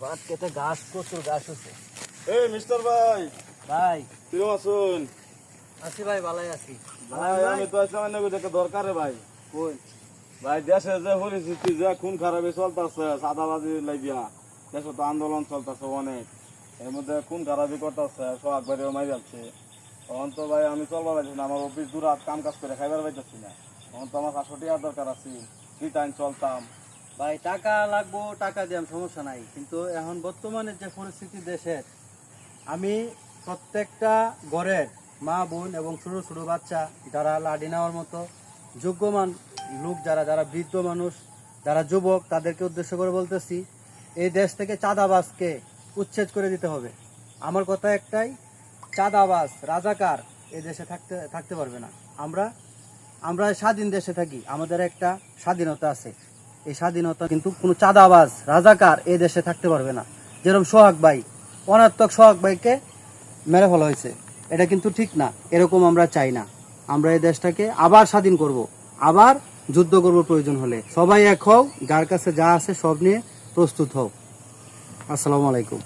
But কেটে গাছ প্রচুর গাছ আছে। এই মিস্টার ভাই, ভাই কিরম আছেন? আছি ভাই, ভালোই আছি। ভাই আমি তো আসলাম একটা দরকারে ভাই। কই ভাই দেশে যে পরিস্থিতি, যে খুন খারাপি চলতেছে, সাদাবাজি লাগিয়া দেশে তো আন্দোলন চলতেছে অনেক, এর মধ্যে খুন খারাপি করতেছে, সোহাগ বাড়িও মারি যাচ্ছে। তখন তো ভাই আমি চলবার পাইছি না, আমার অফিস দূরাত, কাম কাজ করে খাইবার পাইতেছি না। তখন তো আমার 500 টাকা দরকার আছে, কি টাইম চলতাম। ভাই টাকা লাগবো, টাকা দিয়াম, সমস্যা নাই, কিন্তু এখন বর্তমানে যে পরিস্থিতি দেশের, আমি প্রত্যেকটা ঘরের মা বোন এবং ছোটো ছোটো বাচ্চা যারা লাডি নেওয়ার মতো যোগ্যমান লোক, যারা যারা বৃদ্ধ মানুষ, যারা যুবক, তাদেরকে উদ্দেশ্য করে বলতেছি, এই দেশ থেকে চাঁদাবাজকে উচ্ছেদ করে দিতে হবে। আমার কথা একটাই, চাঁদাবাজ রাজাকার এই দেশে থাকতে পারবে না। আমরা স্বাধীন দেশে থাকি, আমাদের একটা স্বাধীনতা আছে। এই স্বাধীনতা কিন্তু কোনো চাঁদাবাজ রাজাকার এই দেশে থাকতে পারবে না। যেরকম সোহাগ ভাই, অনাত্মক সোহাগ ভাইকে মেরে ফেলা হয়েছে, এটা কিন্তু ঠিক না। এরকম আমরা চাই না। আমরা এই দেশটাকে আবার স্বাধীন করব, আবার যুদ্ধ করব প্রয়োজন হলে। সবাই এক হও, যার কাছে যা আছে সব নিয়ে প্রস্তুত হও। আসসালামু আলাইকুম।